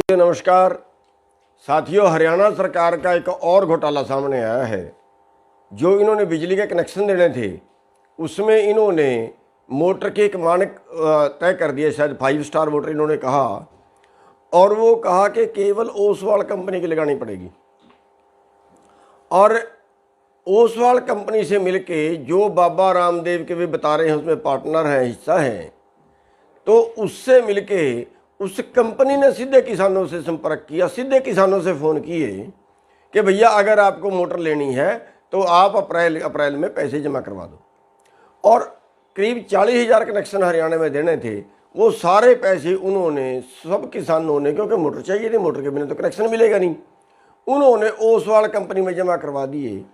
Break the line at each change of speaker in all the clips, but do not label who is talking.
नमस्कार साथियों, हरियाणा सरकार का एक और घोटाला सामने आया है। जो इन्होंने बिजली के कनेक्शन देने थे उसमें इन्होंने मोटर के एक मानक तय कर दिए, शायद 5 स्टार मोटर इन्होंने कहा, और वो कहा कि केवल ओसवाल कंपनी की लगानी पड़ेगी। और ओसवाल कंपनी से मिलके जो बाबा रामदेव के भी बता रहे हैं उसमें पार्टनर हैं, हिस्सा है, तो उससे मिलके उस कंपनी ने सीधे किसानों से संपर्क किया, सीधे किसानों से फ़ोन किए कि भैया अगर आपको मोटर लेनी है तो आप अप्रैल में पैसे जमा करवा दो। और करीब 40,000 कनेक्शन हरियाणा में देने थे, वो सारे पैसे उन्होंने सब किसानों ने, क्योंकि मोटर चाहिए थी, मोटर के बिना तो कनेक्शन मिलेगा नहीं, उन्होंने ओसवाल कंपनी में जमा करवा दिए।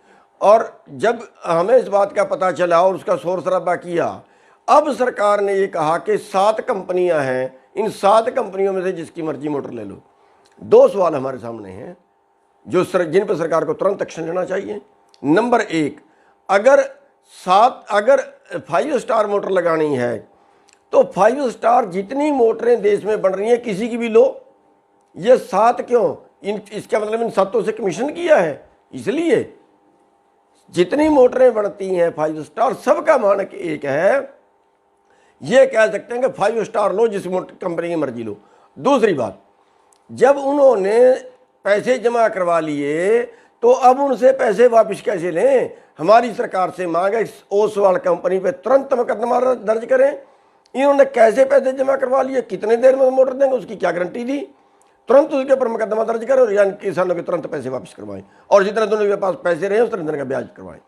और जब हमें इस बात का पता चला और उसका शोर शराबा किया, अब सरकार ने ये कहा कि 7 कंपनियां हैं, इन 7 कंपनियों में से जिसकी मर्जी मोटर ले लो। 2 सवाल हमारे सामने हैं जिन पर सरकार को तुरंत एक्शन लेना चाहिए। नंबर 1, अगर 5 स्टार मोटर लगानी है तो 5 स्टार जितनी मोटरें देश में बन रही हैं किसी की भी लो। ये 7 क्यों? इसका मतलब इन 7 से कमीशन किया है, इसलिए जितनी मोटरें बनती हैं 5 स्टार, सबका मानक एक है। ये कह सकते हैं कि 5 स्टार लो, जिस कंपनी की मर्जी लो। दूसरी बात, जब उन्होंने पैसे जमा करवा लिए तो अब उनसे पैसे वापस कैसे लें? हमारी सरकार से मांग है ओसवाल कंपनी पे तुरंत मुकदमा दर्ज करें। इन्होंने कैसे पैसे जमा करवा लिए, कितने देर में मोटर देंगे, उसकी क्या गारंटी दी? तुरंत उसके ऊपर मुकदमा दर्ज करें और यानी किसानों के तुरंत पैसे वापस करवाएं, और जितने दोनों के पास पैसे रहे उस तरह का ब्याज करवाएं।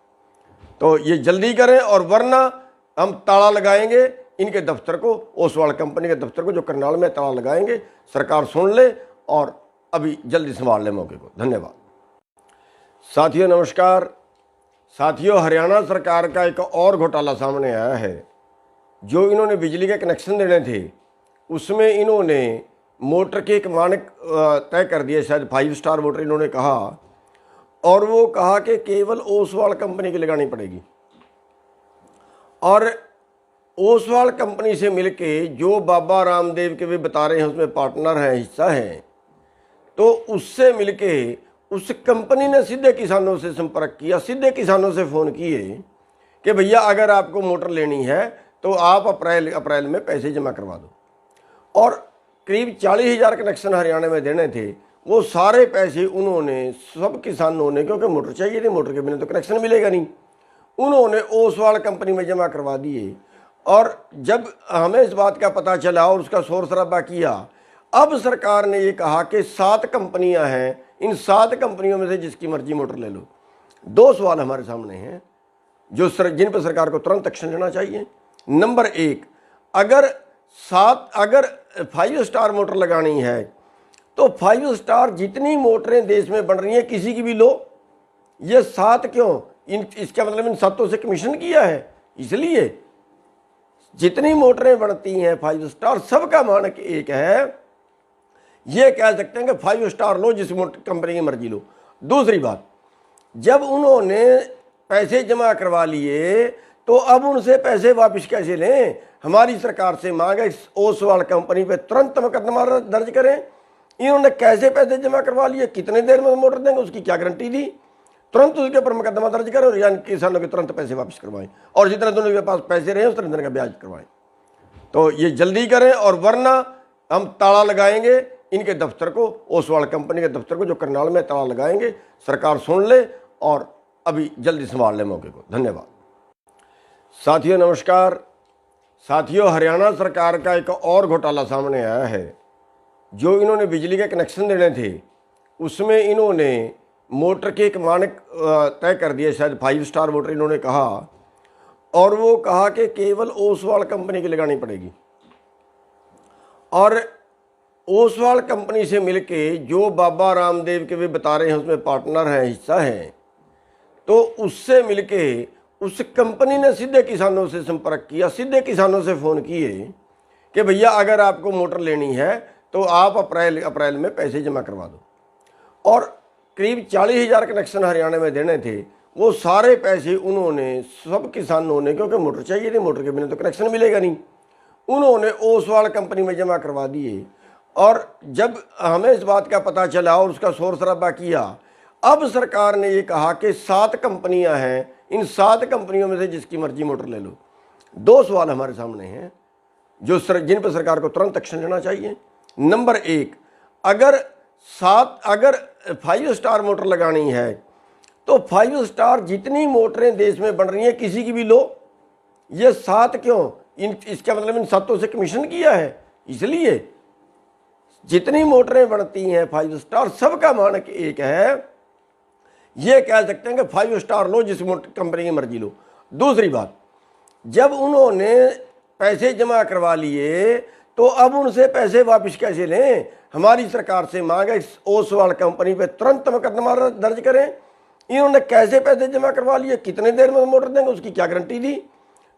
तो ये जल्दी करें, और वरना हम ताला लगाएंगे इनके दफ्तर को, ओसवाल कंपनी के दफ्तर को, जो करनाल में ताला लगाएंगे। सरकार सुन ले और अभी जल्दी संभाल ले मौके को। धन्यवाद साथियों। नमस्कार साथियों, हरियाणा सरकार का एक और घोटाला सामने आया है। जो इन्होंने बिजली के कनेक्शन देने थे उसमें इन्होंने मोटर के एक मानक तय कर दिए, शायद 5 स्टार मोटर इन्होंने कहा, और वो कहा कि केवल ओसवाल कंपनी की लगानी पड़ेगी। और ओसवाल कंपनी से मिलके जो बाबा रामदेव के भी बता रहे हैं उसमें पार्टनर हैं, हिस्सा है, तो उससे मिलके उस कंपनी ने सीधे किसानों से संपर्क किया, सीधे किसानों से फ़ोन किए कि भैया अगर आपको मोटर लेनी है तो आप अप्रैल में पैसे जमा करवा दो। और करीब 40,000 कनेक्शन हरियाणा में देने थे, वो सारे पैसे उन्होंने सब किसानों ने, क्योंकि मोटर चाहिए थी, मोटर के बिना तो कनेक्शन मिलेगा नहीं, उन्होंने ओसवाल कंपनी में जमा करवा दिए। और जब हमें इस बात का पता चला और उसका शोर शराबा किया, अब सरकार ने ये कहा कि 7 कंपनियां हैं, इन 7 कंपनियों में से जिसकी मर्जी मोटर ले लो। 2 सवाल हमारे सामने हैं जिन पर सरकार को तुरंत एक्शन लेना चाहिए। नंबर 1, अगर 5 स्टार मोटर लगानी है तो 5 स्टार जितनी मोटरें देश में बन रही हैं किसी की भी लो। ये 7 क्यों? इसका मतलब इन 7 से कमीशन किया है, इसलिए जितनी मोटरें बनती हैं 5 स्टार, सबका मानक एक है। ये कह सकते हैं कि 5 स्टार लो, जिस कंपनी की मर्जी लो। दूसरी बात, जब उन्होंने पैसे जमा करवा लिए तो अब उनसे पैसे वापस कैसे लें? हमारी सरकार से मांग है ओसवाल कंपनी पे तुरंत मुकदमा दर्ज करें। इन्होंने कैसे पैसे जमा करवा लिए, कितने देर में मोटर देंगे, उसकी क्या गारंटी दी? तुरंत उसके ऊपर मुकदमा दर्ज करें और यानी किसानों के तुरंत पैसे वापस करवाएं, और जितने दोनों के पास पैसे रहे उस तरह का ब्याज करवाएं। तो ये जल्दी करें, और वरना हम ताला लगाएंगे इनके दफ्तर को, ओसवाल कंपनी के दफ्तर को, जो करनाल में ताला लगाएंगे। सरकार सुन ले और अभी जल्दी संभाल ले मौके को। धन्यवाद साथियों। नमस्कार साथियों, हरियाणा सरकार का एक और घोटाला सामने आया है। जो इन्होंने बिजली के कनेक्शन देने थे उसमें इन्होंने मोटर के एक मानक तय कर दिए, शायद 5 स्टार मोटर इन्होंने कहा, और वो कहा कि केवल ओसवाल कंपनी की लगानी पड़ेगी। और ओसवाल कंपनी से मिलके जो बाबा रामदेव के भी बता रहे हैं उसमें पार्टनर हैं, हिस्सा है, तो उससे मिलके उस कंपनी ने सीधे किसानों से संपर्क किया, सीधे किसानों से फ़ोन किए कि भैया अगर आपको मोटर लेनी है तो आप अप्रैल में पैसे जमा करवा दो। और करीब 40,000 कनेक्शन हरियाणा में देने थे, वो सारे पैसे उन्होंने सब किसानों ने, क्योंकि मोटर चाहिए थी, मोटर के बिना तो कनेक्शन मिलेगा नहीं, उन्होंने ओसवाल कंपनी में जमा करवा दिए। और जब हमें इस बात का पता चला और उसका शोर शराबा किया, अब सरकार ने ये कहा कि 7 कंपनियां हैं, इन 7 कंपनियों में से जिसकी मर्जी मोटर ले लो। 2 सवाल हमारे सामने हैं जिन पर सरकार को तुरंत एक्शन लेना चाहिए। नंबर 1, अगर 5 स्टार मोटर लगानी है तो 5 स्टार जितनी मोटरें देश में बन रही हैं किसी की भी लो। ये 7 क्यों? इसका मतलब इन 7 से कमीशन किया है, इसलिए जितनी मोटरें बनती हैं 5 स्टार, सबका मानक एक है। ये कह सकते हैं कि 5 स्टार लो, जिस कंपनी की मर्जी लो। दूसरी बात, जब उन्होंने पैसे जमा करवा लिए तो अब उनसे पैसे वापस कैसे लें? हमारी सरकार से मांग है ओसवाल कंपनी पे तुरंत मुकदमा दर्ज करें। इन्होंने कैसे पैसे जमा करवा लिए, कितने देर में मोटर देंगे, उसकी क्या गारंटी दी?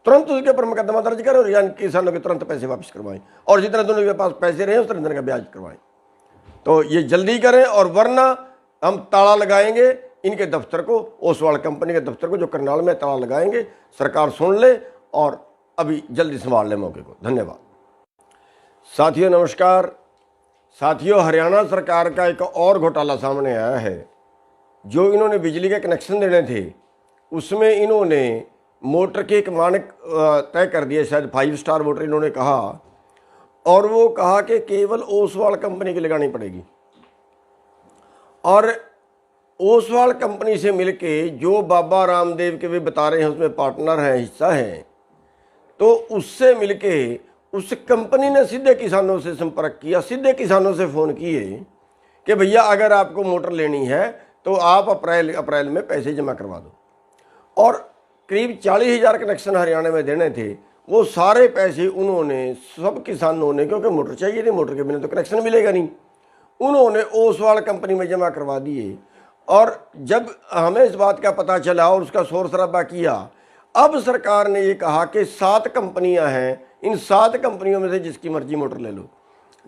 तुरंत उसके ऊपर मुकदमा दर्ज करें और यानी किसानों के तुरंत पैसे वापस करवाएं, और जितने दोनों के पास पैसे रहे उस तरह का ब्याज करवाएं। तो ये जल्दी करें, और वरना हम ताला लगाएंगे इनके दफ्तर को, ओसवाल कंपनी के दफ्तर को, जो करनाल में ताला लगाएंगे। सरकार सुन ले और अभी जल्दी संभाल ले मौके को। धन्यवाद। साथियों नमस्कार। साथियों, हरियाणा सरकार का एक और घोटाला सामने आया है। जो इन्होंने बिजली के कनेक्शन देने थे उसमें इन्होंने मोटर के एक मानक तय कर दिए, शायद 5 स्टार मोटर इन्होंने कहा, और वो कहा कि केवल ओसवाल कंपनी की लगानी पड़ेगी। और ओसवाल कंपनी से मिलके जो बाबा रामदेव के भी बता रहे हैं उसमें पार्टनर हैं, हिस्सा है, तो उससे मिलके उस कंपनी ने सीधे किसानों से संपर्क किया, सीधे किसानों से फ़ोन किए कि भैया अगर आपको मोटर लेनी है तो आप अप्रैल में पैसे जमा करवा दो। और करीब 40,000 कनेक्शन हरियाणा में देने थे, वो सारे पैसे उन्होंने, सब किसानों ने, क्योंकि मोटर चाहिए थी, मोटर के बिना तो कनेक्शन मिलेगा नहीं, उन्होंने ओसवाल कंपनी में जमा करवा दिए। और जब हमें इस बात का पता चला और उसका शोर शराबा किया, अब सरकार ने ये कहा कि 7 कंपनियां हैं, इन 7 कंपनियों में से जिसकी मर्जी मोटर ले लो।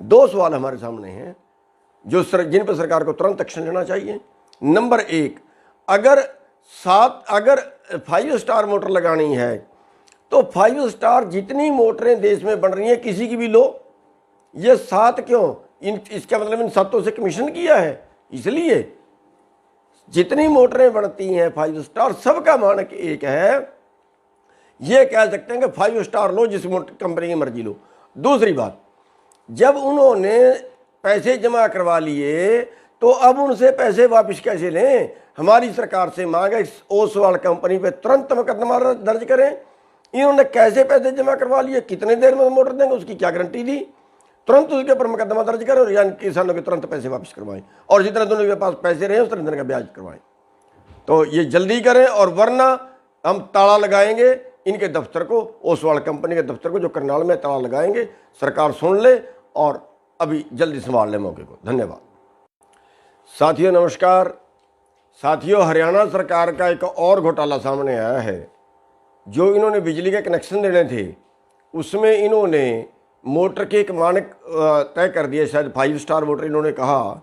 2 सवाल हमारे सामने हैं जिन पर सरकार को तुरंत एक्शन लेना चाहिए। नंबर 1, अगर 5 स्टार मोटर लगानी है तो 5 स्टार जितनी मोटरें देश में बन रही हैं किसी की भी लो। ये 7 क्यों? इसका मतलब इन 7 से कमीशन किया है, इसलिए जितनी मोटरें बनती हैं 5 स्टार, सबका मानक एक है। ये कह सकते हैं कि 5 स्टार लो, जिस कंपनी की मर्जी लो। दूसरी बात, जब उन्होंने पैसे जमा करवा लिए तो अब उनसे पैसे वापस कैसे लें? हमारी सरकार से मांग है ओसवाल कंपनी पे तुरंत मुकदमा दर्ज करें। इन्होंने कैसे पैसे जमा करवा लिए, कितने देर में मोटर देंगे, उसकी क्या गारंटी दी? तुरंत उसके ऊपर मुकदमा दर्ज करें और यानी किसानों के तुरंत पैसे वापस करवाएं, और जितने दोनों के पास पैसे रहे उस तरह का ब्याज करवाएं। तो ये जल्दी करें, और वरना हम ताला लगाएंगे इनके दफ्तर को, ओसवाल कंपनी के दफ्तर को, जो करनाल में ताला लगाएंगे। सरकार सुन ले और अभी जल्दी संभाल ले मौके को। धन्यवाद। साथियों नमस्कार। साथियों, हरियाणा सरकार का एक और घोटाला सामने आया है। जो इन्होंने बिजली के कनेक्शन देने थे उसमें इन्होंने मोटर के एक मानक तय कर दिए, शायद 5 स्टार मोटर इन्होंने कहा,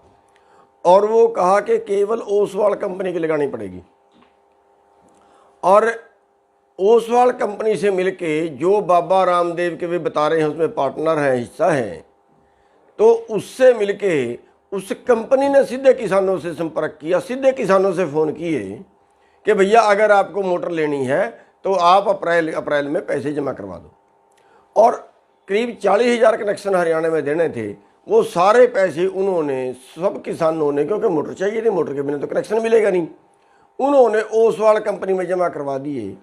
और वो कहा कि केवल ओसवाल कंपनी की लगानी पड़ेगी। और ओसवाल कंपनी से मिलके जो बाबा रामदेव के भी बता रहे हैं उसमें पार्टनर हैं, हिस्सा है, तो उससे मिलके उस कंपनी ने सीधे किसानों से संपर्क किया, सीधे किसानों से फ़ोन किए कि भैया अगर आपको मोटर लेनी है तो आप अप्रैल में पैसे जमा करवा दो। और करीब 40,000 कनेक्शन हरियाणा में देने थे, वो सारे पैसे उन्होंने, सब किसानों ने, क्योंकि मोटर चाहिए थी, मोटर के बिना तो कनेक्शन मिलेगा नहीं, उन्होंने ओसवाल कंपनी में जमा करवा दिए।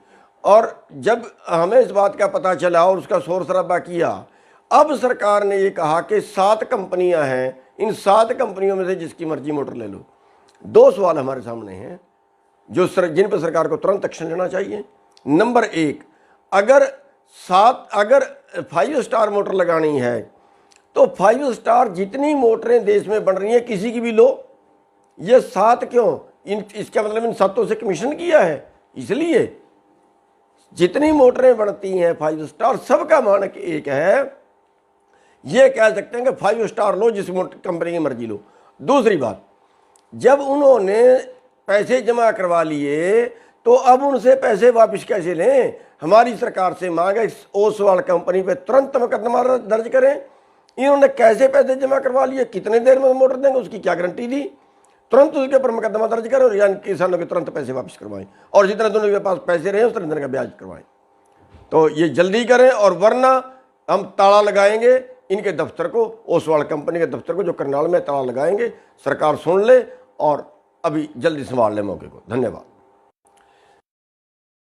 और जब हमें इस बात का पता चला और उसका शोर शराबा किया, अब सरकार ने ये कहा कि 7 कंपनियां हैं, इन 7 कंपनियों में से जिसकी मर्जी मोटर ले लो। 2 सवाल हमारे सामने हैं जिन पर सरकार को तुरंत एक्शन लेना चाहिए। नंबर 1, अगर 5 स्टार मोटर लगानी है तो 5 स्टार जितनी मोटरें देश में बन रही हैं किसी की भी लो। ये 7 क्यों? इसका मतलब इन 7 से कमीशन किया है, इसलिए जितनी मोटरें बनती हैं 5 स्टार, सबका मानक एक है। ये कह सकते हैं कि 5 स्टार लो, जिस कंपनी की मर्जी लो। दूसरी बात, जब उन्होंने पैसे जमा करवा लिए तो अब उनसे पैसे वापस कैसे लें? हमारी सरकार से मांग है ओसवाल कंपनी पे तुरंत मुकदमा दर्ज करें। इन्होंने कैसे पैसे जमा करवा लिए, कितने देर में मोटर देंगे, उसकी क्या गारंटी दी। तुरंत उसके ऊपर मुकदमा दर्ज करें और यानी किसानों के तुरंत पैसे वापस करवाएं, और जितने दोनों के पास पैसे रहे उस तरह का ब्याज करवाएं। तो ये जल्दी करें, और वरना हम ताला लगाएंगे इनके दफ्तर को, ओसवाल कंपनी के दफ्तर को जो करनाल में ताला लगाएंगे। सरकार सुन ले और अभी जल्दी संभाल ले मौके को। धन्यवाद।